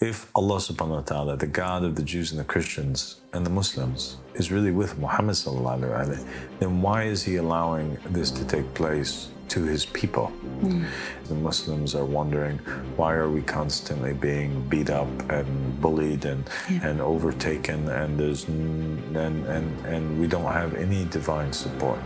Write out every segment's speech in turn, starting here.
if Allah subhanahu wa ta'ala, the God of the Jews and the Christians and the Muslims, is really with Muhammad sallallahu alaihi wasallam, then why is he allowing this to take place to his people? The Muslims are wondering, why are we constantly being beat up and bullied and overtaken, and there's and we don't have any divine support?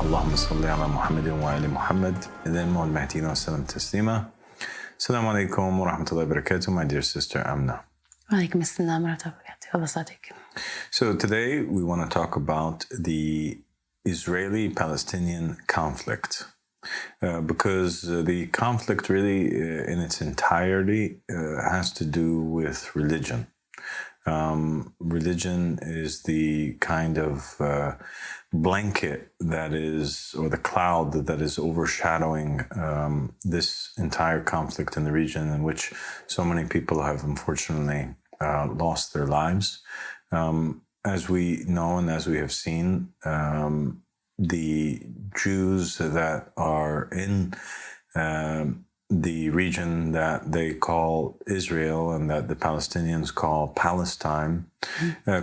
اللهم صل على محمد وآل محمد الإمام المهدي وسلم تسليما. Assalamu alaikum wa rahmatullahi wa barakatuh, my dear sister Aminah. Walaikum assalam wa rahmatullahi wa barakatuh. So today we want to talk about the Israeli-Palestinian conflict, because the conflict really in its entirety has to do with religion. Religion is the kind of blanket that is, or the cloud that is overshadowing this entire conflict in the region, in which so many people have unfortunately lost their lives. As we know and as we have seen, the Jews that are in the region that they call Israel and that the Palestinians call Palestine,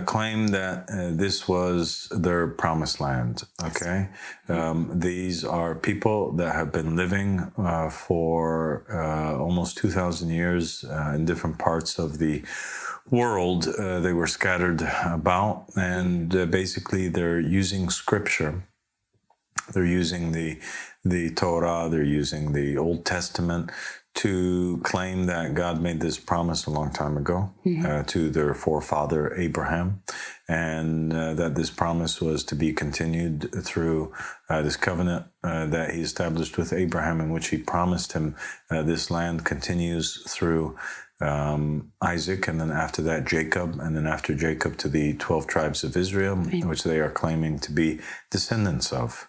claim that this was their promised land, okay? These are people that have been living for almost 2,000 years in different parts of the world. They were scattered about, and basically they're using scripture. They're using the Torah, they're using the Old Testament to claim that God made this promise a long time ago to their forefather Abraham, and that this promise was to be continued through this covenant that he established with Abraham, in which he promised him this land continues through Isaac, and then after that Jacob, and then after Jacob to the 12 tribes of Israel, which they are claiming to be descendants of.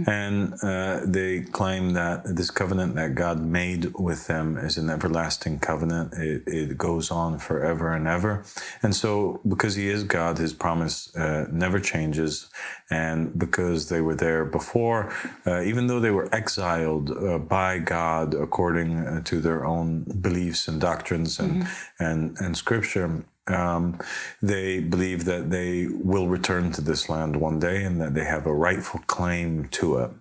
And they claim that this covenant that God made with them is an everlasting covenant. It goes on forever and ever. And so because he is God, his promise never changes. And because they were there before, even though they were exiled by God according to their own beliefs and doctrines and scripture, they believe that they will return to this land one day and that they have a rightful claim to it.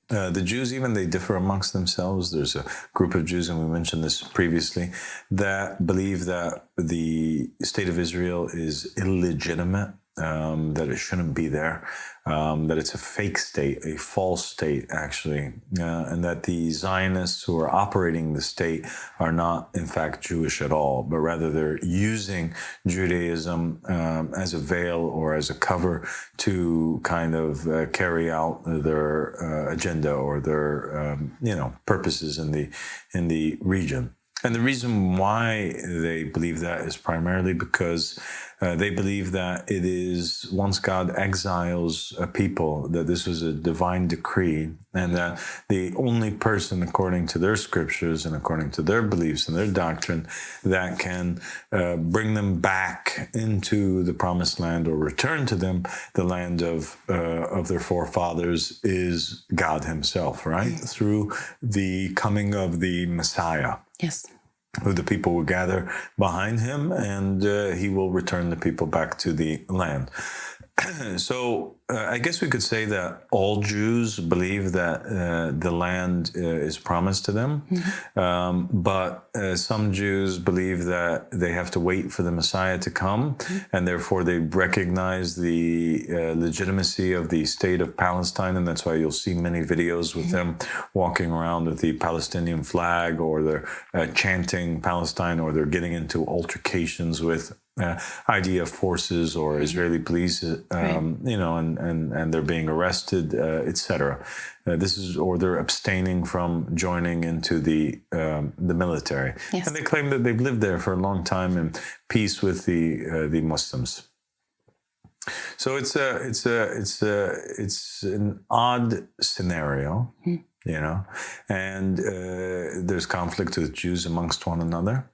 The Jews, even, they differ amongst themselves. There's a group of Jews, and we mentioned this previously, that believe that the state of Israel is illegitimate, that it shouldn't be there, that it's a fake state, a false state, actually, and that the Zionists who are operating the state are not, in fact, Jewish at all, but rather they're using Judaism as a veil or as a cover to kind of carry out their agenda or their, purposes in the region. And the reason why they believe that is primarily because they believe that it is, once God exiles a people, that this was a divine decree, and that the only person, according to their scriptures and according to their beliefs and their doctrine, that can bring them back into the promised land or return to them the land of their forefathers is God himself, right? Through the coming of the Messiah. Yes. Who the people will gather behind him, and he will return the people back to the land. So I guess we could say that all Jews believe that the land is promised to them, but some Jews believe that they have to wait for the Messiah to come, and therefore they recognize the legitimacy of the state of Palestine, and that's why you'll see many videos with them walking around with the Palestinian flag, or they're chanting Palestine, or they're getting into altercations with IDF forces or Israeli police, and they're being arrested, etc. Or they're abstaining from joining into the military, and they claim that they've lived there for a long time in peace with the Muslims. So it's an odd scenario, and there's conflict with Jews amongst one another.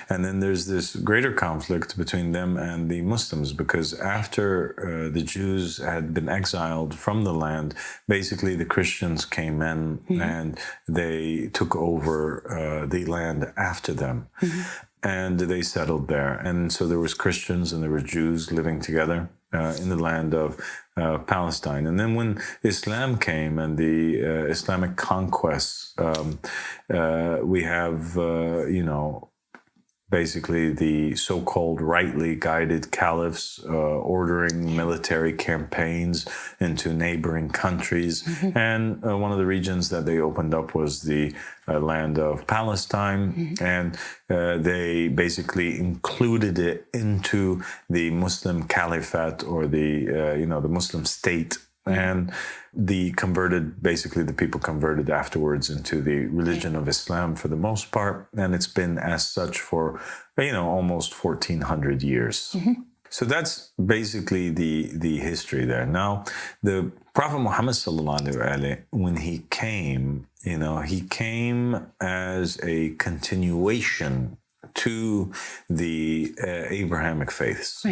And then there's this greater conflict between them and the Muslims, because after the Jews had been exiled from the land, basically the Christians came in and they took over the land after them. And they settled there. And so there was Christians and there were Jews living together in the land of Palestine. And then when Islam came and the Islamic conquests, we have, basically the so-called rightly guided caliphs ordering military campaigns into neighboring countries. And one of the regions that they opened up was the land of Palestine. And they basically included it into the Muslim caliphate, or the Muslim state. And the people converted afterwards into the religion of Islam for the most part. And it's been as such for, almost 1400 years. So that's basically the history there. Now, the Prophet Muhammad sallallahu alaihi wasallam, when he came, he came as a continuation to the Abrahamic faiths,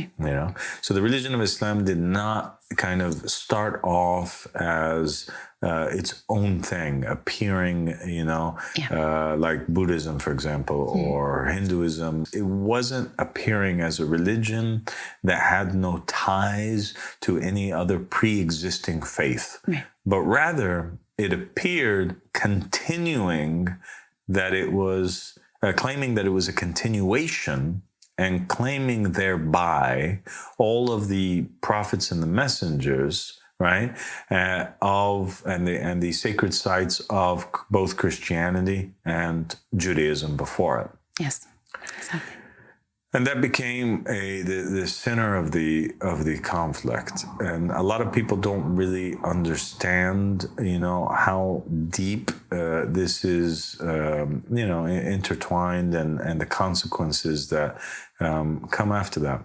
So the religion of Islam did not kind of start off as its own thing, appearing, like Buddhism, for example, or Hinduism. It wasn't appearing as a religion that had no ties to any other pre-existing faith, but rather it appeared continuing that it was claiming that it was a continuation, and claiming thereby all of the prophets and the messengers, right, and the sacred sites of both Christianity and Judaism before it. Yes, exactly. And that became the center of the conflict. And a lot of people don't really understand, how deep this is, intertwined, and the consequences that come after that.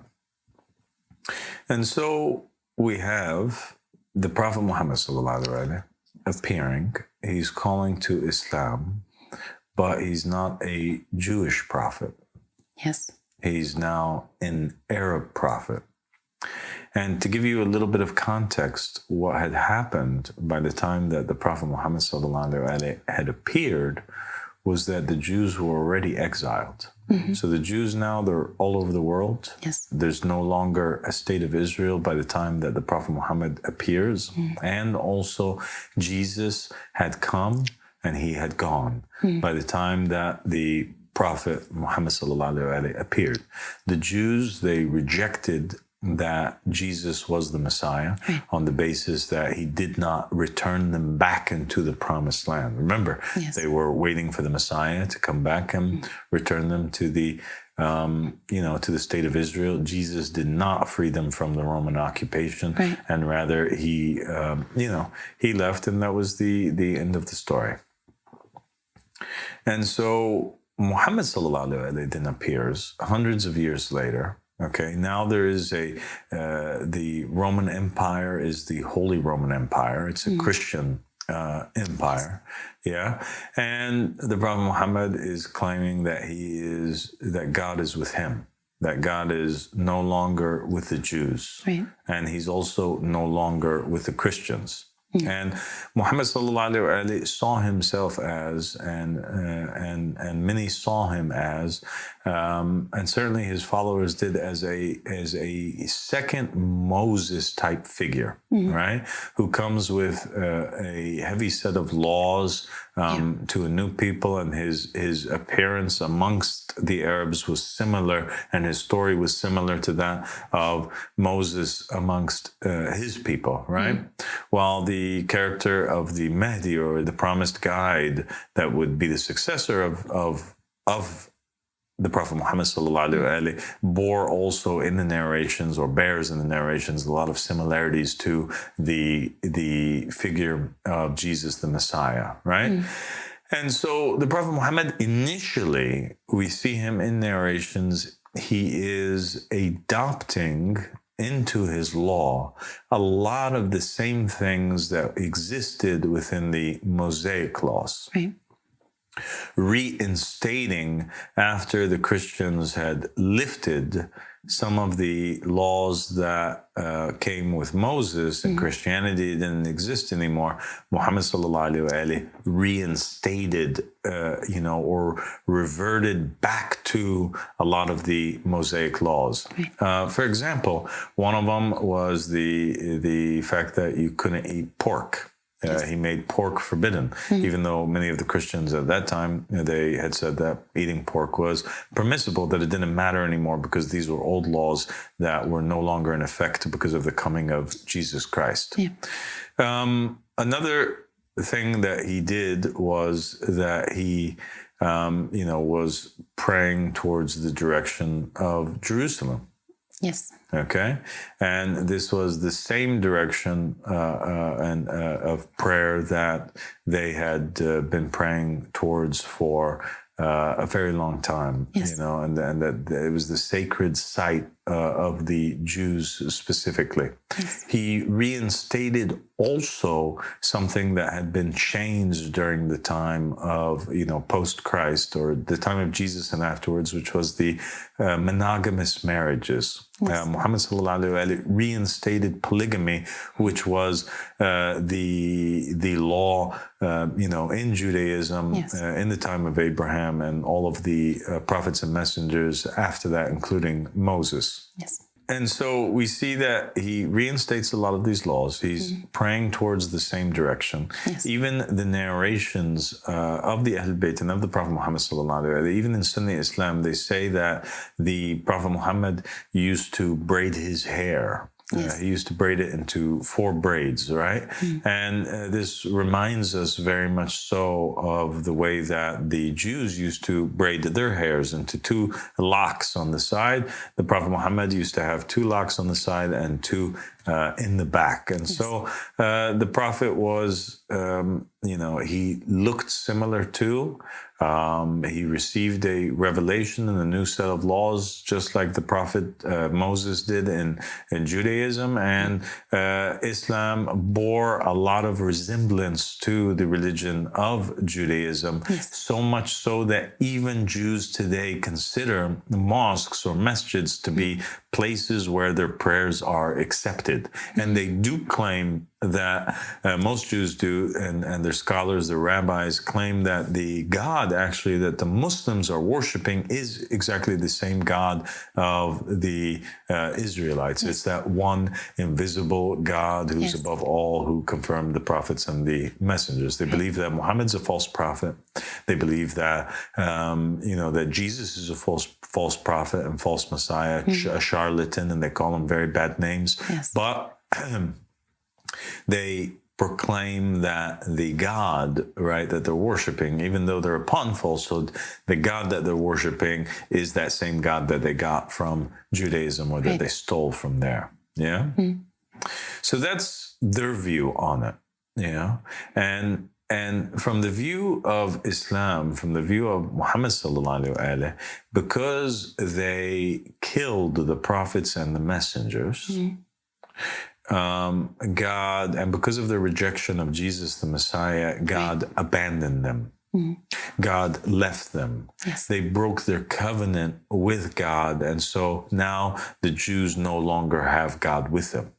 And so we have the Prophet Muhammad sallallahu alaihi wasallam appearing. He's calling to Islam, but he's not a Jewish prophet. Yes. He's now an Arab prophet. And to give you a little bit of context, what had happened by the time that the Prophet Muhammad sallallahu alaihi wasallam had appeared was that the Jews were already exiled. So the Jews now, they're all over the world. Yes. There's no longer a state of Israel by the time that the Prophet Muhammad appears. And also Jesus had come and he had gone by the time that the Prophet Muhammad sallallahu alaihi wasallam appeared. The Jews, they rejected that Jesus was the Messiah on the basis that he did not return them back into the promised land. Remember, they were waiting for the Messiah to come back and return them to the to the state of Israel. Jesus did not free them from the Roman occupation, and rather he left, and that was the end of the story. And so Muhammad sallallahu alaihi wasallam then appears hundreds of years later. Okay, now there is the Roman Empire is the Holy Roman Empire. It's a Christian empire, and the Prophet Muhammad is claiming that God is with him, that God is no longer with the Jews, and he's also no longer with the Christians. And Muhammad sallallahu alaihi wasallam saw himself as, and many saw him as, and certainly his followers did, as a second Moses type figure, right? Who comes with a heavy set of laws to a new people, and his appearance amongst the Arabs was similar, and his story was similar to that of Moses amongst his people, right? While the character of the Mahdi, or the promised guide that would be the successor of the Prophet Muhammad sallallahu alaihi wasallam, bore also in the narrations, or bears in the narrations, a lot of similarities to the figure of Jesus the Messiah, right? And so the Prophet Muhammad, initially, we see him in narrations, he is adopting into his law a lot of the same things that existed within the Mosaic laws. reinstating, after the Christians had lifted some of the laws that came with Moses, and Christianity didn't exist anymore. Muhammad sallallahu alaihi wasallam reinstated, or reverted back to a lot of the Mosaic laws. For example, one of them was the fact that you couldn't eat pork. He made pork forbidden, even though many of the Christians at that time, they had said that eating pork was permissible, that it didn't matter anymore because these were old laws that were no longer in effect because of the coming of Jesus Christ. Another thing that he did was that he, was praying towards the direction of Jerusalem. Yes. Okay, and this was the same direction of prayer that they had been praying towards for a very long time. Yes. And that it was the sacred site of the Jews specifically. Yes. He reinstated also something that had been changed during the time of, post-Christ, or the time of Jesus and afterwards, which was the monogamous marriages. Yes. Muhammad sallallahu alaihi wasallam reinstated polygamy, which was the law, in Judaism, Yes. in the time of Abraham and all of the prophets and messengers after that, including Moses. Yes. And so we see that he reinstates a lot of these laws. He's praying towards the same direction. Yes. Even the narrations of the Ahl Bayt and of the Prophet Muhammad sallallahu alaihi wasallam, even in Sunni Islam, they say that the Prophet Muhammad used to braid his hair. Yes. He used to braid it into 4 braids, right? And this reminds us very much so of the way that the Jews used to braid their hairs into 2 locks on the side. The Prophet Muhammad used to have 2 locks on the side and 2 in the back. And so the Prophet was, he looked similar to. He received a revelation and a new set of laws, just like the Prophet Moses did in Judaism. And Islam bore a lot of resemblance to the religion of Judaism, so much so that even Jews today consider mosques or masjids to be places where their prayers are accepted. And they do claim that most Jews do, and their scholars, their rabbis, claim that the God actually that the Muslims are worshiping is exactly the same God of the Israelites. It's that one invisible God who's above all, who confirmed the prophets and the messengers. They believe that Muhammad's a false prophet. They believe that that Jesus is a false prophet and false Messiah, a charlatan, and they call him very bad names. But they proclaim that the God, right, that they're worshiping, even though they're upon falsehood, the God that they're worshiping is that same God that they got from Judaism, or that they stole from there. Yeah. So that's their view on it. And from the view of Islam, from the view of Muhammad sallallahu alaihi wasallam, because they killed the prophets and the messengers, God, and because of their rejection of Jesus the Messiah, God abandoned them. God left them. They broke their covenant with God, and so now the Jews no longer have God with them.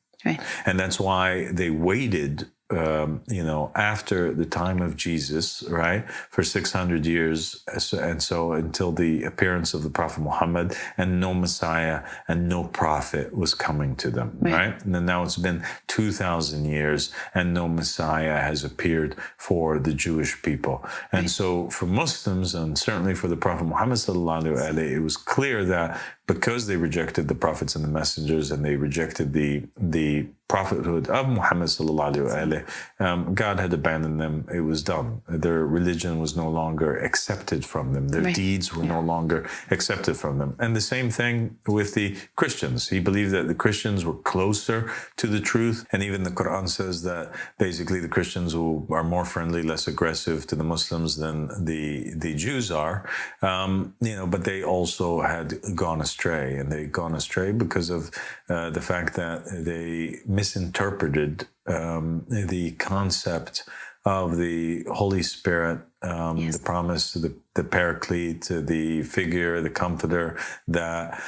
And that's why they waited after the time of Jesus, right, for 600 years, and so until the appearance of the Prophet Muhammad, and no Messiah and no prophet was coming to them, right? And then now it's been 2,000 years, and no Messiah has appeared for the Jewish people. And so for Muslims, and certainly for the Prophet Muhammad sallallahu alaihi wasallam, it was clear that because they rejected the prophets and the messengers, and they rejected the prophethood of Muhammad sallallahu alaihi wasallam, God had abandoned them. It was done. Their religion was no longer accepted from them. Their deeds were no longer accepted from them. And the same thing with the Christians. He believed that the Christians were closer to the truth. And even the Quran says that basically the Christians who are more friendly, less aggressive to the Muslims than the Jews are. But they also had gone astray, and they'd gone astray because of the fact that they misinterpreted the concept of the Holy Spirit the promise, the paraclete, the figure, the comforter that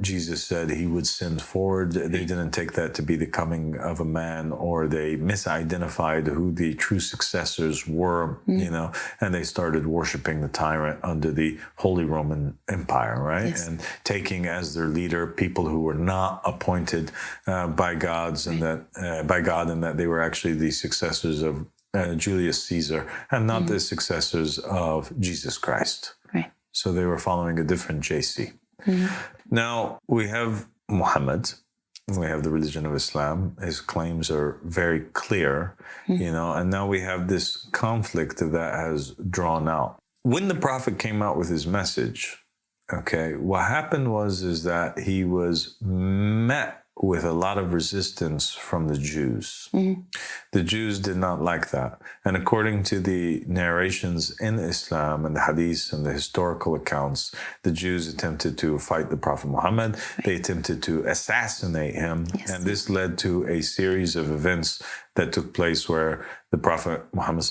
Jesus said he would send forward. They didn't take that to be the coming of a man, or they misidentified who the true successors were, and they started worshiping the tyrant under the Holy Roman Empire, right? Yes. And taking as their leader people who were not appointed by God, and that they were actually the successors of Julius Caesar, and not the successors of Jesus Christ. Right. So they were following a different JC. Now we have Muhammad. We have the religion of Islam. His claims are very clear, and now we have this conflict that has drawn out. When the Prophet came out with his message, what happened is that he was met with a lot of resistance from the Jews. The Jews did not like that. And according to the narrations in Islam and the hadiths and the historical accounts, the Jews attempted to fight the Prophet Muhammad. They attempted to assassinate him. Yes. And this led to a series of events that took place where the Prophet Muhammad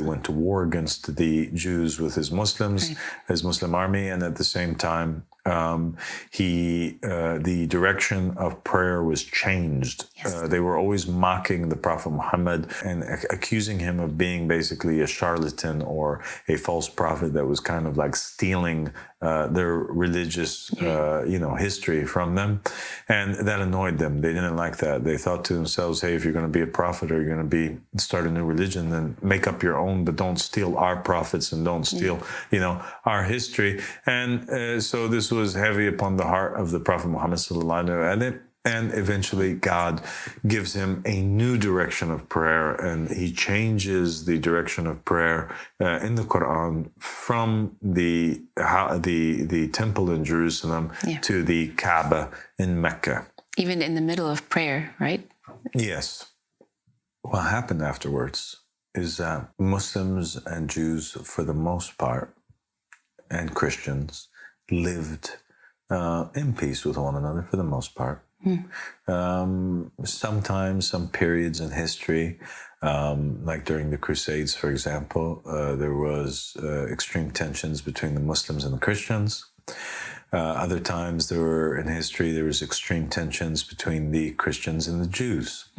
went to war against the Jews with his Muslims, his Muslim army, and at the same time, the direction of prayer was changed. Yes. They were always mocking the Prophet Muhammad and accusing him of being basically a charlatan or a false prophet that was kind of like stealing their religious, history from them. And that annoyed them. They didn't like that. They thought to themselves, hey, if you're going to be a prophet or you're going to start a new religion, then make up your own, but don't steal our prophets and don't steal, our history. And so this was heavy upon the heart of the Prophet Muhammad and eventually God gives him a new direction of prayer, and he changes the direction of prayer in the Quran from the temple in Jerusalem to the Kaaba in Mecca. Even in the middle of prayer, right? Yes. What happened afterwards is that Muslims and Jews, for the most part, and Christians, lived in peace with one another for the most part. Sometimes, some periods in history, like during the Crusades, for example, there was extreme tensions between the Muslims and the Christians. Other times in history, there was extreme tensions between the Christians and the Jews.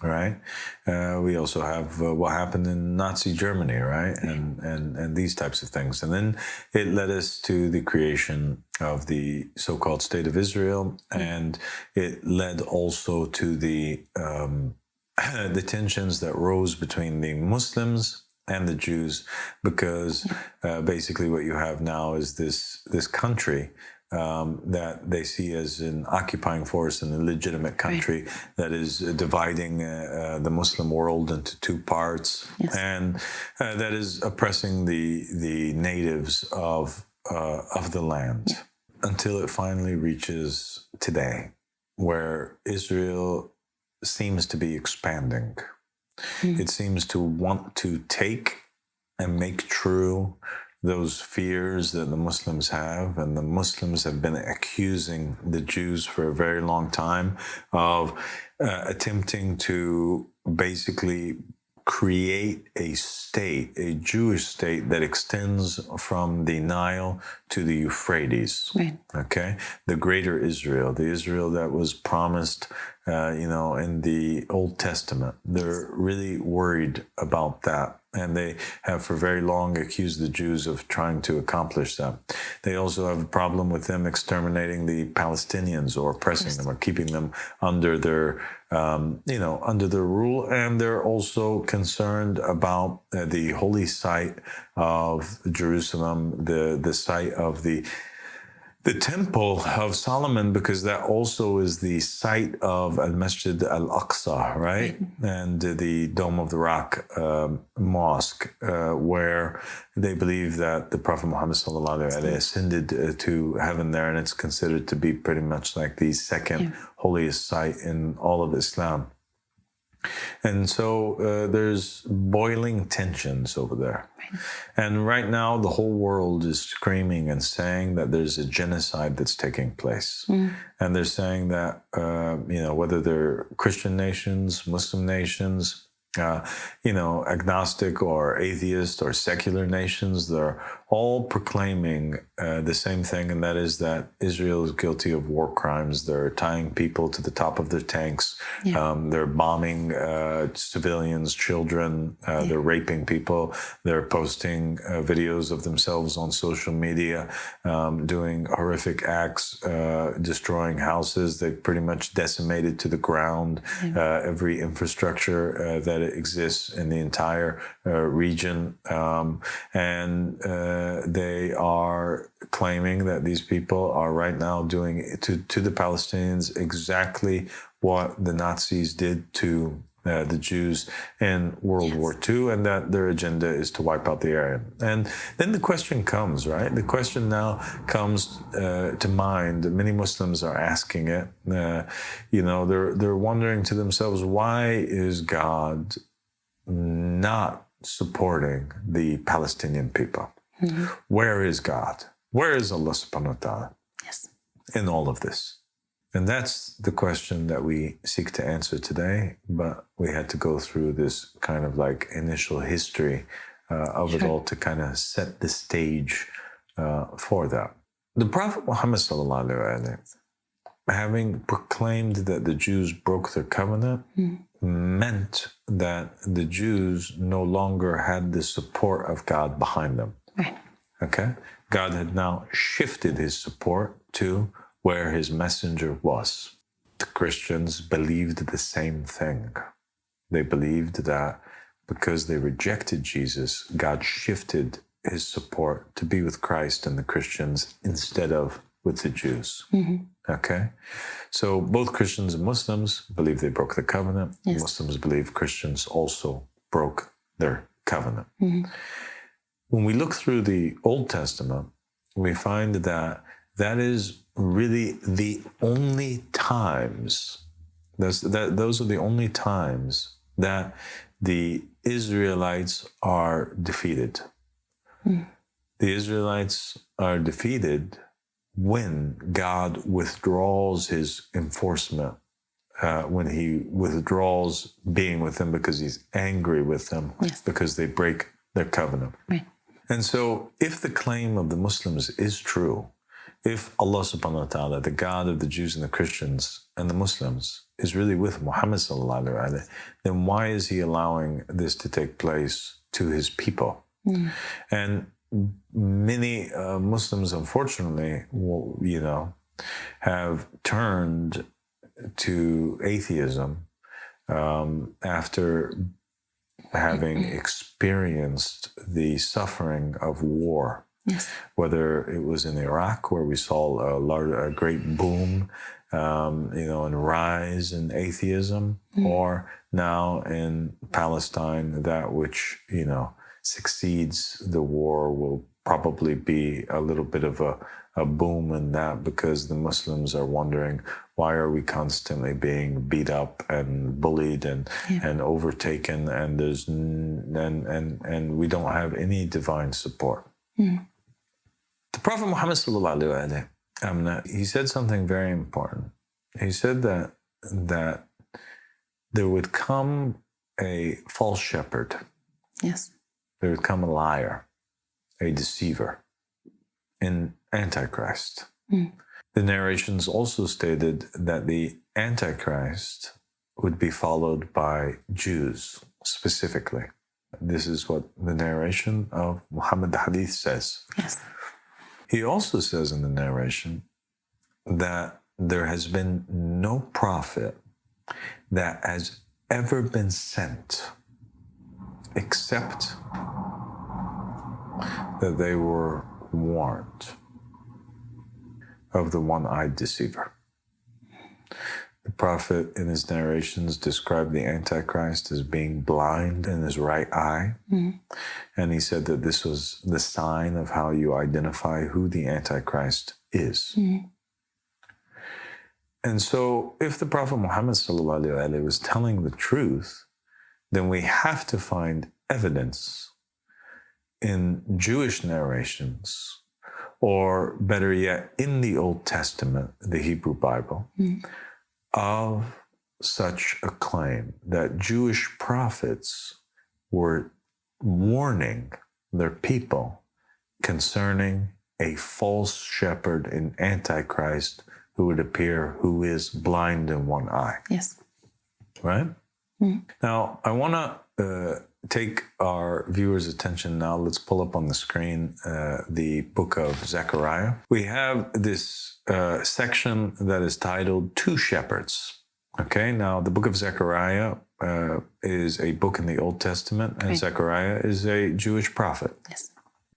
Right. We also have what happened in Nazi Germany, right? And these types of things. And then it led us to the creation of the so-called State of Israel. And it led also to the tensions that rose between the Muslims and the Jews, because basically what you have now is this country that they see as an occupying force, an illegitimate country that is dividing the Muslim world into two parts, and that is oppressing the natives of the land until it finally reaches today, where Israel seems to be expanding. It seems to want to take and make true those fears that the Muslims have, and the Muslims have been accusing the Jews for a very long time of attempting to basically create a state, a Jewish state that extends from the Nile to the Euphrates. Right. Okay, the greater Israel, the Israel that was promised, in the Old Testament. They're really worried about that. And they have for very long accused the Jews of trying to accomplish that. They also have a problem with them exterminating the Palestinians or oppressing them or keeping them under their, under their rule. And they're also concerned about the holy site of Jerusalem, the site of the Temple of Solomon, because that also is the site of Al-Masjid Al-Aqsa, right? And the Dome of the Rock mosque, where they believe that the Prophet Muhammad ascended to heaven there, and it's considered to be pretty much like the second holiest site in all of Islam. And so there's boiling tensions over there. And right now, the whole world is screaming and saying that there's a genocide that's taking place. And they're saying that, whether they're Christian nations, Muslim nations, agnostic or atheist or secular nations, they're all proclaiming the same thing, and that is that Israel is guilty of war crimes. They're tying people to the top of their tanks. Yeah. They're bombing civilians, children. They're raping people. They're posting videos of themselves on social media, doing horrific acts, destroying houses. They've pretty much decimated to the ground every infrastructure that exists in the entire region. And they are claiming that these people are right now doing to the Palestinians exactly what the Nazis did to the Jews in World War II, and that their agenda is to wipe out the area. And then the question comes, right? The question now comes to mind. Many Muslims are asking it. They're wondering to themselves, why is God not supporting the Palestinian people? Mm-hmm. Where is God? Where is Allah subhanahu wa ta'ala in all of this? And that's the question that we seek to answer today, but we had to go through this kind of like initial history of it all to kind of set the stage for that. The Prophet Muhammad sallallahu alaihi wasallam, having proclaimed that the Jews broke their covenant, meant that the Jews no longer had the support of God behind them. Right. Okay? God had now shifted his support to where his messenger was. The Christians believed the same thing. They believed that because they rejected Jesus, God shifted his support to be with Christ and the Christians instead of with the Jews. Mm-hmm. Okay? So both Christians and Muslims believe they broke the covenant. Yes. Muslims believe Christians also broke their covenant. Mm-hmm. When we look through the Old Testament, we find that that is really the only times, those are the only times that the Israelites are defeated. Mm. The Israelites are defeated when God withdraws his enforcement, when he withdraws being with them because he's angry with them, because they break their covenant. Right. And so if the claim of the Muslims is true, if Allah subhanahu wa ta'ala, the God of the Jews and the Christians and the Muslims, is really with Muhammad sallallahu alaihi wasallam, then why is he allowing this to take place to his people? Mm. And many Muslims, unfortunately, have turned to atheism after having experienced the suffering of war. Yes. Whether it was in Iraq, where we saw a great boom, and rise in atheism, or now in Palestine, that which, succeeds the war will probably be a little bit of a boom in that, because the Muslims are wondering, why are we constantly being beat up and bullied and overtaken, and there's and we don't have any divine support. Mm. The Prophet Muhammad sallallahu alaihi wasallam, he said something very important. He said that there would come a false shepherd. Yes. There would come a liar, a deceiver, an Antichrist. Mm. The narrations also stated that the Antichrist would be followed by Jews specifically. This is what the narration of Muhammad the Hadith says. Yes. He also says in the narration that there has been no prophet that has ever been sent except that they were warned of the one-eyed deceiver. The prophet in his narrations described the Antichrist as being blind in his right eye. Mm-hmm. And he said that this was the sign of how you identify who the Antichrist is. Mm-hmm. And so if the Prophet Muhammad sallallahu alaihi wasallam was telling the truth, then we have to find evidence in Jewish narrations, or better yet, in the Old Testament, the Hebrew Bible, of such a claim that Jewish prophets were warning their people concerning a false shepherd in Antichrist who would appear, who is blind in one eye. Yes. Right? Mm. Now, I want to take our viewers' attention now. Let's pull up on the screen the book of Zechariah. We have this section that is titled Two Shepherds. Okay, now the book of Zechariah is a book in the Old Testament, and Zechariah is a Jewish prophet. Yes.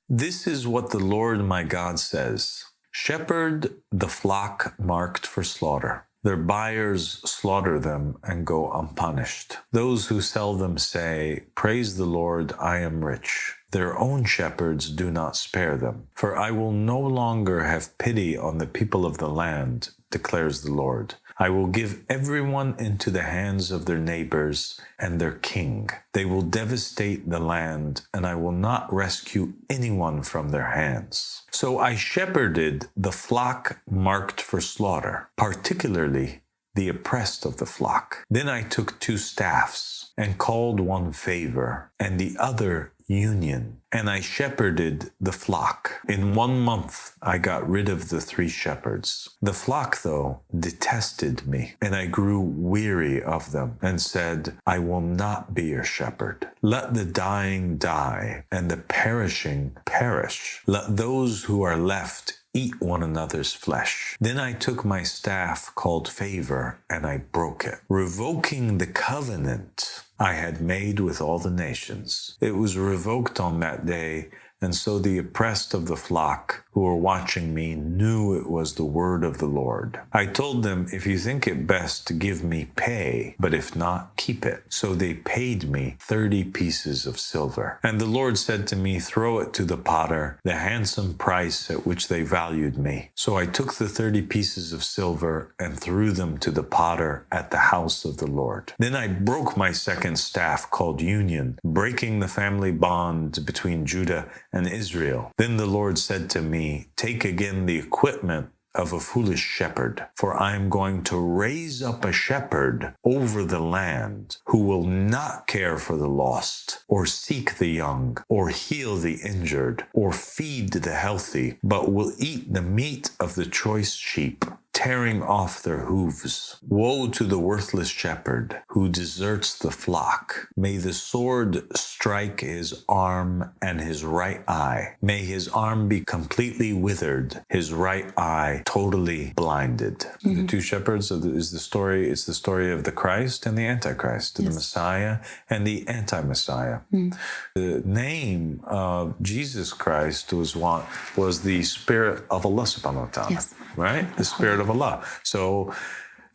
This is what the Lord my God says. Shepherd the flock marked for slaughter. Their buyers slaughter them and go unpunished. Those who sell them say, praise the Lord, I am rich. Their own shepherds do not spare them. For I will no longer have pity on the people of the land, declares the Lord. I will give everyone into the hands of their neighbors and their king. They will devastate the land, and I will not rescue anyone from their hands. So I shepherded the flock marked for slaughter, particularly the oppressed of the flock. Then I took two staffs and called one favor and the other union, and I shepherded the flock. In 1 month, I got rid of the 3 shepherds. The flock, though, detested me, and I grew weary of them and said, I will not be your shepherd. Let the dying die and the perishing perish. Let those who are left eat one another's flesh. Then I took my staff called favor and I broke it, revoking the covenant I had made with all the nations. It was revoked on that day, and so the oppressed of the flock who were watching me knew it was the word of the Lord. I told them, if you think it best to give me, pay, but if not, keep it. So they paid me 30 pieces of silver. And the Lord said to me, throw it to the potter, the handsome price at which they valued me. So I took the 30 pieces of silver and threw them to the potter at the house of the Lord. Then I broke my second staff called union, breaking the family bond between Judah and Israel. Then the Lord said to me, take again the equipment of a foolish shepherd, for I am going to raise up a shepherd over the land who will not care for the lost, or seek the young, or heal the injured, or feed the healthy, but will eat the meat of the choice sheep, tearing off their hooves. Woe to the worthless shepherd who deserts the flock. May the sword strike his arm and his right eye. May his arm be completely withered, his right eye totally blinded. Mm-hmm. The two shepherds it's the story of the Christ and the Antichrist, yes. The Messiah and the anti-Messiah. Mm. The name of Jesus Christ was the Spirit of Allah subhanahu wa ta'ala. Yes. Right? The Spirit of Allah. So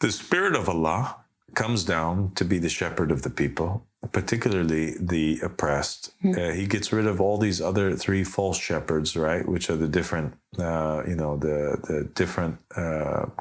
the Spirit of Allah comes down to be the shepherd of the people, particularly the oppressed. He gets rid of all these other 3 false shepherds, right? Which are the different, the different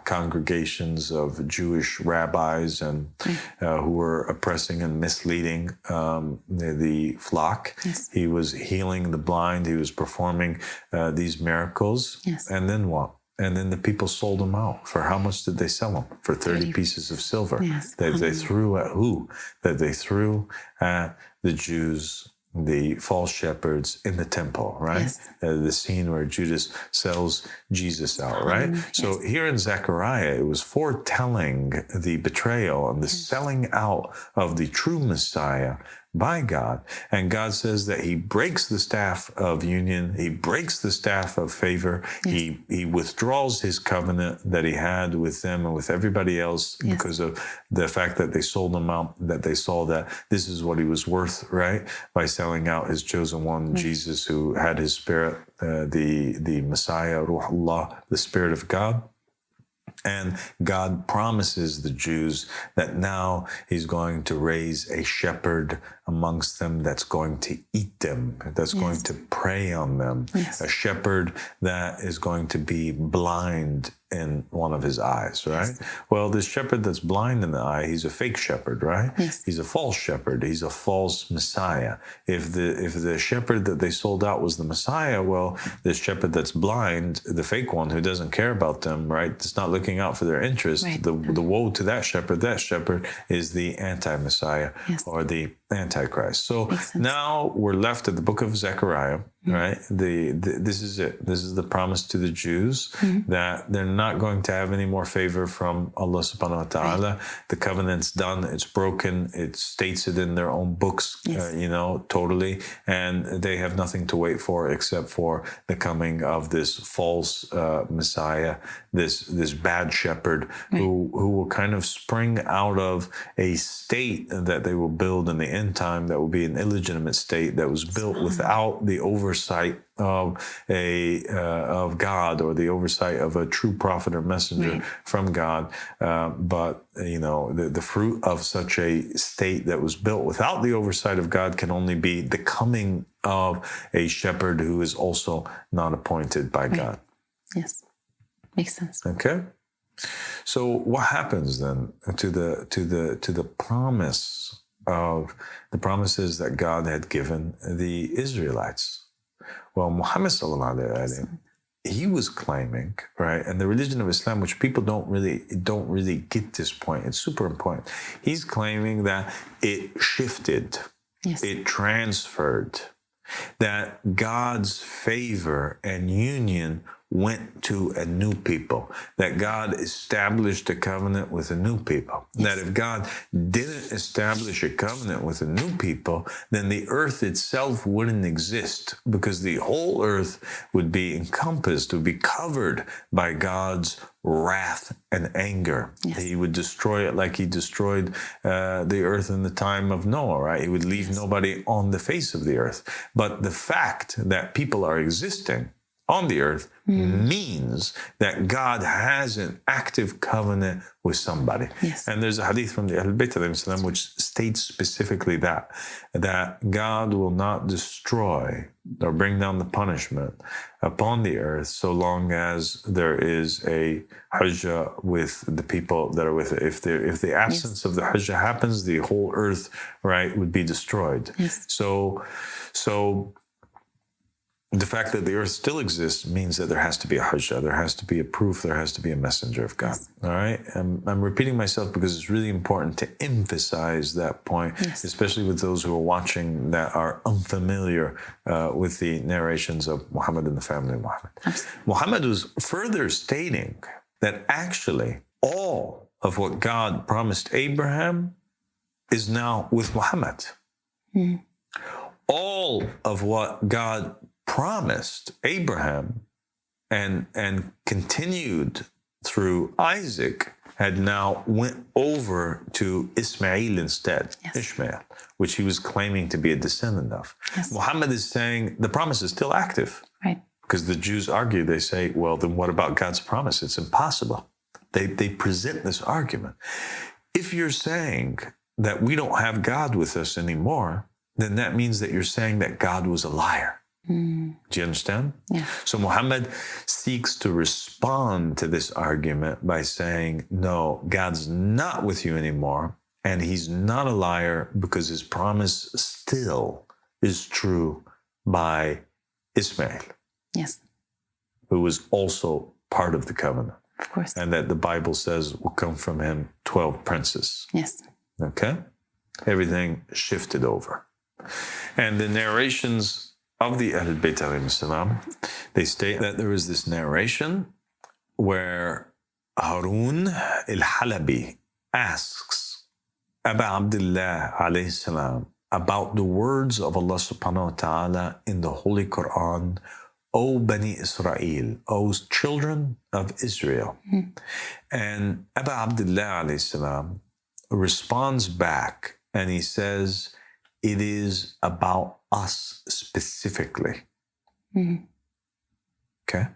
congregations of Jewish rabbis and who were oppressing and misleading the flock. Yes. He was healing the blind. He was performing these miracles. Yes. And then what? And then the people sold them out. For how much did they sell them? For 30 pieces of silver. Yes. They threw at who? That they threw at the Jews, the false shepherds in the temple, right? Yes. The scene where Judas sells Jesus out, right? Yes. So here in Zechariah, it was foretelling the betrayal and the selling out of the true Messiah by God. And God says that he breaks the staff of union, he breaks the staff of favor, yes. he withdraws his covenant that he had with them and with everybody else, yes. because of the fact that they sold him out, that they saw that this is what he was worth, right? By selling out his chosen one, yes. Jesus, who had his Spirit, the Messiah, Ruh Allah, the Spirit of God. And God promises the Jews that now he's going to raise a shepherd amongst them that's going to eat them, that's going to prey on them. Yes. A shepherd that is going to be blind in one of his eyes, right? Yes. Well, this shepherd that's blind in the eye, he's a fake shepherd, right? Yes. He's a false shepherd. He's a false Messiah. If the shepherd that they sold out was the Messiah, well, this shepherd that's blind, the fake one who doesn't care about them, right? It's not looking out for their interest. Right. The woe to that shepherd is the anti-Messiah, Yes. or the Antichrist. So now we're left at the book of Zechariah, right? This is it. This is the promise to the Jews that they're not going to have any more favor from Allah subhanahu wa ta'ala. Right. The covenant's done. It's broken. It states it in their own books, totally. And they have nothing to wait for except for the coming of this false Messiah, this bad shepherd who will kind of spring out of a state that they will build in the end time that will be an illegitimate state that was built without the oversight of God, or the oversight of a true prophet or messenger from God. But the fruit of such a state that was built without the oversight of God can only be the coming of a shepherd who is also not appointed by God. Yes, makes sense. Okay. So what happens then to the promise of the promises that God had given the Israelites? Well, Muhammad sallallahu alaihi wasallam, he was claiming, right, and the religion of Islam, which people don't really get this point. It's super important. He's claiming that it shifted, it transferred, that God's favor and union went to a new people, that God established a covenant with a new people, that if God didn't establish a covenant with a new people, then the earth itself wouldn't exist, because the whole earth would be encompassed, would be covered by God's wrath and anger. He would destroy it like he destroyed the earth in the time of Noah, right? He would leave nobody on the face of the earth. But the fact that people are existing on the earth means that God has an active covenant with somebody. And there's a hadith from the Ahlul Bayt which states specifically that God will not destroy or bring down the punishment upon the earth so long as there is a hujjah with the people that are with it. If the absence of the hujjah happens, the whole earth, right, would be destroyed. So the fact that the earth still exists means that there has to be a hujjah, there has to be a proof, there has to be a messenger of God. All right? I'm repeating myself because it's really important to emphasize that point, especially with those who are watching that are unfamiliar with the narrations of Muhammad and the family of Muhammad. Muhammad was further stating that actually all of what God promised Abraham is now with Muhammad. All of what God promised Abraham and continued through Isaac had now went over to Ismail instead, Ishmael, which he was claiming to be a descendant of. Muhammad is saying the promise is still active. Right. Because the Jews argue, they say, well, then what about God's promise? It's impossible. They present this argument. If you're saying that we don't have God with us anymore, then that means that you're saying that God was a liar. Do you understand? So Muhammad seeks to respond to this argument by saying, no, God's not with you anymore, and he's not a liar because his promise still is true by Ismail. Who was also part of the covenant. Of course. And that the Bible says will come from him 12 princes. Okay? Everything shifted over. And the narrations of the Ahlul Bayt alayhim salam, they state that there was this narration where Harun al-Halabi asks Aba Abdullah alayhi salam about the words of Allah subhanahu wa ta'ala in the Holy Quran, O Bani Israel, O children of Israel. And Aba Abdullah alayhi salam responds back and he says, it is about us specifically. Okay?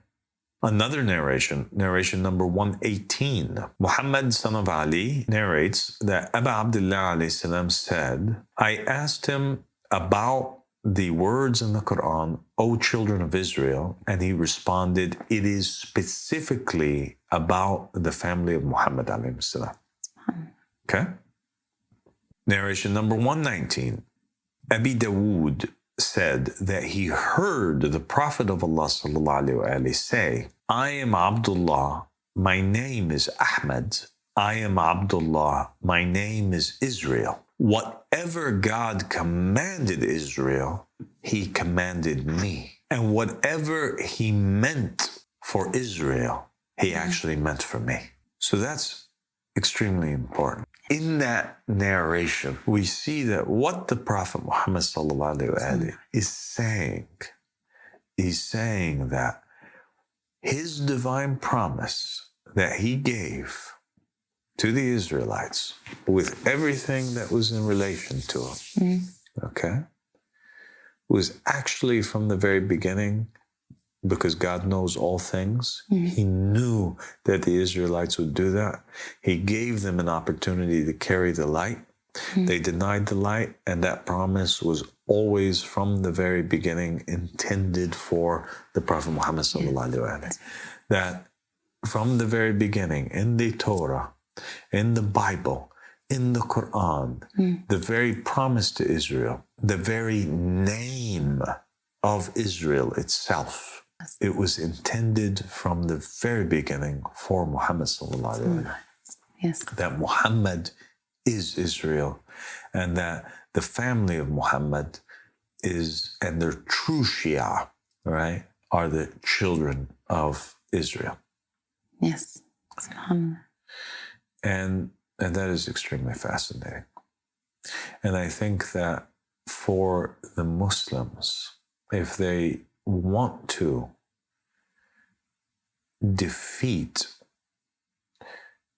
Another narration number 118. Muhammad, son of Ali, narrates that Abu Abdullah alayhi salam said, I asked him about the words in the Quran, O children of Israel, and he responded, it is specifically about the family of Muhammad alayhi salam. Okay? Narration number 119. Abi Dawood said that he heard the Prophet of Allah sallallahu alaihi wasallam say, I am Abdullah, my name is Ahmad. I am Abdullah, my name is Israel. Whatever God commanded Israel, he commanded me. And whatever he meant for Israel, he actually meant for me. So that's extremely important. In that narration, we see that what the Prophet Muhammad sallallahu alaihi wasallam is saying, he's saying that his divine promise that he gave to the Israelites with everything that was in relation to him, okay, was actually from the very beginning, because God knows all things. He knew that the Israelites would do that. He gave them an opportunity to carry the light. They denied the light, and that promise was always from the very beginning intended for the Prophet Muhammad sallallahu alaihi wasallam. That from the very beginning, in the Torah, in the Bible, in the Quran, the very promise to Israel, the very name of Israel itself, it was intended from the very beginning for Muhammad sallallahu alaihi wasallam. Yes. That Muhammad is Israel, and that the family of Muhammad is, and their true Shia, right, are the children of Israel. Yes. SubhanAllah. And that is extremely fascinating. And I think that for the Muslims, if they want to defeat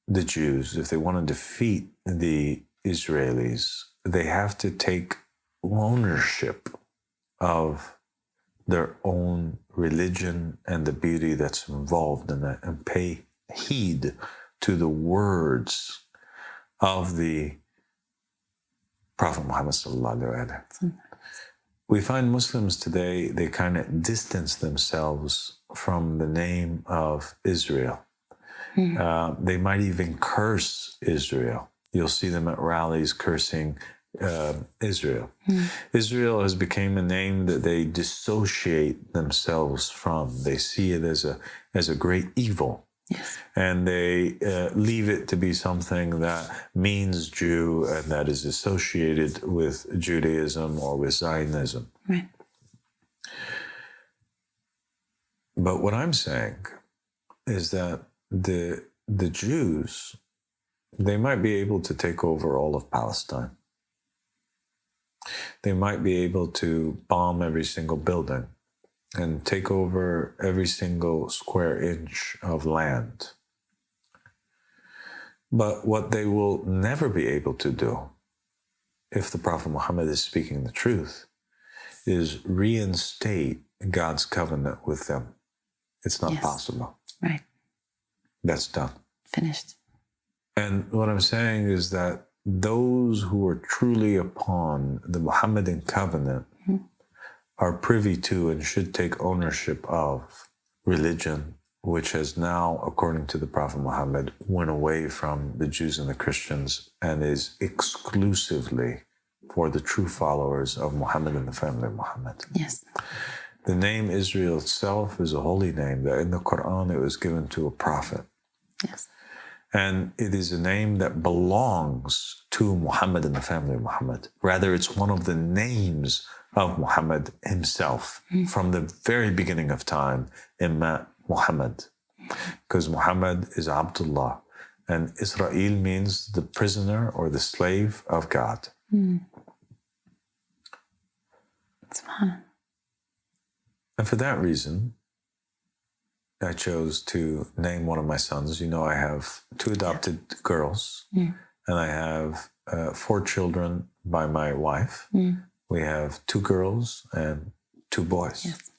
the Jews, if they want to defeat the Israelis, they have to take ownership of their own religion and the beauty that's involved in that, and pay heed to the words of the Prophet Muhammad sallallahu alaihi wasallam. We find Muslims today, they kind of distance themselves from the name of Israel. They might even curse Israel. You'll see them at rallies cursing Israel. Israel has become a name that they dissociate themselves from. They see it as a great evil. Yes. And they leave it to be something that means Jew and that is associated with Judaism or with Zionism. Right. But what I'm saying is that the Jews, they might be able to take over all of Palestine. They might be able to bomb every single building and take over every single square inch of land. But what they will never be able to do, if the Prophet Muhammad is speaking the truth, is reinstate God's covenant with them. It's not possible. Right. That's done. Finished. And what I'm saying is that those who are truly upon the Muhammadan covenant are privy to and should take ownership of religion, which has now, according to the Prophet Muhammad, went away from the Jews and the Christians and is exclusively for the true followers of Muhammad and the family of Muhammad. Yes. The name Israel itself is a holy name that in the Quran it was given to a prophet. Yes. And it is a name that belongs to Muhammad and the family of Muhammad. Rather, it's one of the names of Muhammad himself from the very beginning of time in Muhammad. Because Muhammad is Abdullah, and Israel means the prisoner or the slave of God. SubhanAllah. And for that reason, I chose to name one of my sons. You know, I have 2 adopted girls, and I have 4 children by my wife. We have 2 girls and 2 boys. Yes.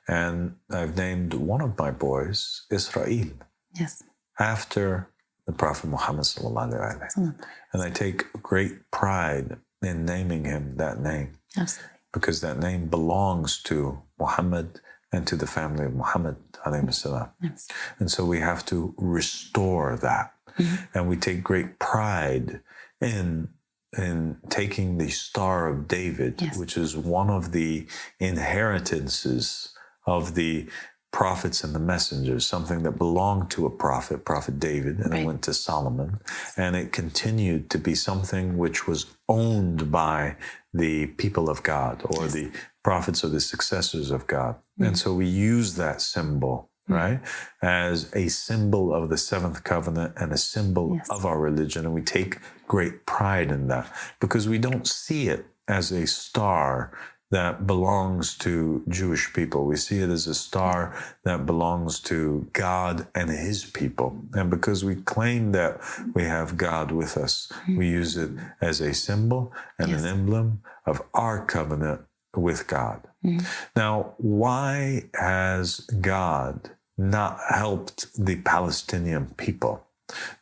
And I've named one of my boys Israel, Yes. after the Prophet Muhammad sallallahu alaihi wasallam. And I take great pride in naming him that name, Absolutely. because that name belongs to Muhammad and to the family of Muhammad alayhi salam. Yes. And so we have to restore that. And we take great pride in taking the Star of David, Yes. which is one of the inheritances of the prophets and the messengers, something that belonged to a prophet, Prophet David, and it went to Solomon. And it continued to be something which was owned by the people of God, or the prophets or the successors of God. And so we use that symbol, right, as a symbol of the seventh covenant and a symbol of our religion. And we take great pride in that, because we don't see it as a star that belongs to Jewish people. We see it as a star that belongs to God and his people. And because we claim that we have God with us, we use it as a symbol and an emblem of our covenant with God. Now, why has God not helped the Palestinian people?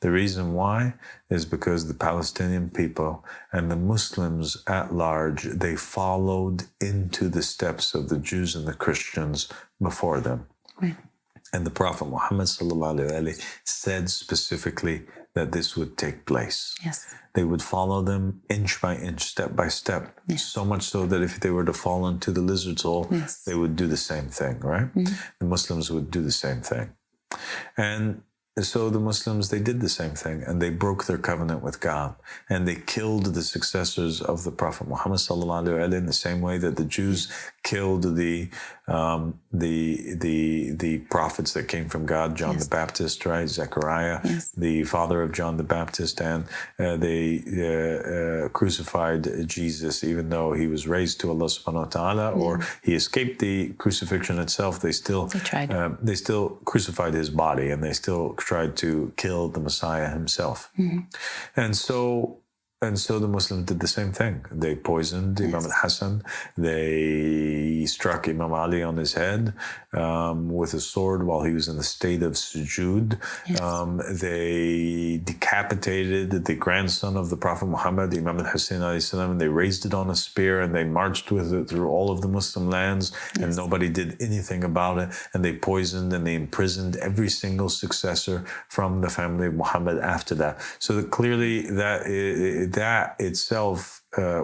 The reason why is because the Palestinian people and the Muslims at large, they followed into the steps of the Jews and the Christians before them. Right. And the Prophet Muhammad said specifically that this would take place. Yes. They would follow them inch by inch, step by step. So much so that if they were to fall into the lizard's hole, they would do the same thing, right? The Muslims would do the same thing. And so the Muslims, they did the same thing, and they broke their covenant with God, and they killed the successors of the Prophet Muhammad in the same way that the Jews killed the prophets that came from God, John the Baptist, right, Zechariah, the father of John the Baptist, and they crucified Jesus, even though he was raised to Allah subhanahu wa ta'ala, or he escaped the crucifixion itself. They still crucified his body, and they still tried to kill the Messiah himself. And so the Muslims did the same thing. They poisoned Imam al-Hassan. They struck Imam Ali on his head with a sword while he was in the state of sujood. They decapitated the grandson of the Prophet Muhammad, Imam al-Hussein alayhi salam, and they raised it on a spear, and they marched with it through all of the Muslim lands, and nobody did anything about it. And they poisoned and they imprisoned every single successor from the family of Muhammad after that. So that clearly that itself,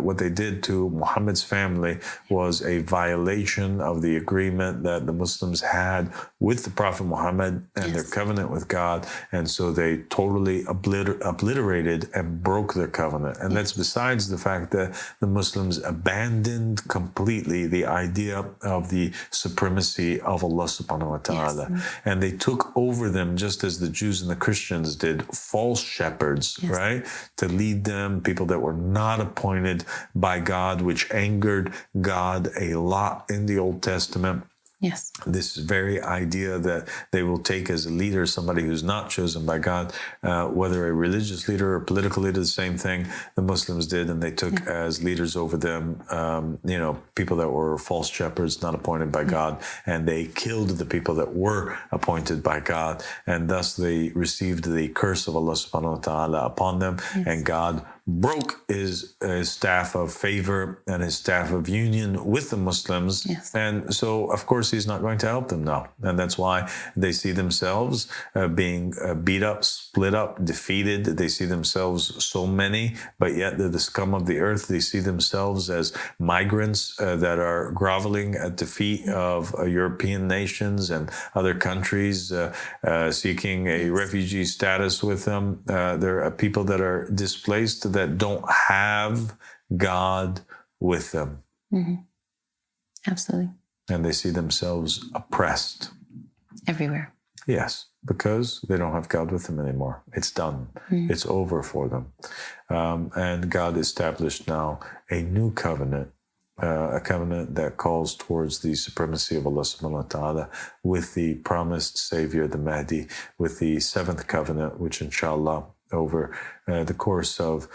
what they did to Muhammad's family was a violation of the agreement that the Muslims had with the Prophet Muhammad and their covenant with God. And so they totally obliterated and broke their covenant. And that's besides the fact that the Muslims abandoned completely the idea of the supremacy of Allah subhanahu wa ta'ala. And they took over them, just as the Jews and the Christians did, false shepherds, right? To lead them, people that were not appointed by God, which angered God a lot in the Old Testament. This very idea that they will take as a leader somebody who's not chosen by God, whether a religious leader or political leader, the same thing the Muslims did, and they took as leaders over them, people that were false shepherds, not appointed by God, and they killed the people that were appointed by God, and thus they received the curse of Allah subhanahu wa ta'ala upon them, and God broke his staff of favor and his staff of union with the Muslims. And so, of course, he's not going to help them now. And that's why they see themselves being beat up, split up, defeated. They see themselves so many, but yet they're the scum of the earth. They see themselves as migrants that are groveling at the feet of European nations and other countries, seeking a refugee status with them. There are people that are displaced that don't have God with them. Absolutely. And they see themselves oppressed. Everywhere. Yes, because they don't have God with them anymore. It's done. It's over for them. And God established now a new covenant, a covenant that calls towards the supremacy of Allah subhanahu wa ta'ala with the promised Savior, the Mahdi, with the seventh covenant, which inshallah over the course of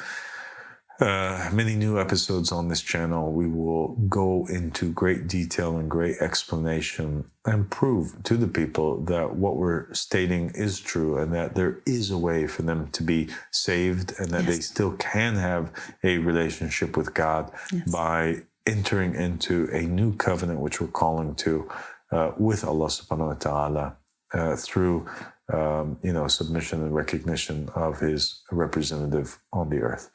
many new episodes on this channel, we will go into great detail and great explanation and prove to the people that what we're stating is true and that there is a way for them to be saved and that they still can have a relationship with God by entering into a new covenant, which we're calling to with Allah subhanahu wa ta'ala through submission and recognition of his representative on the earth.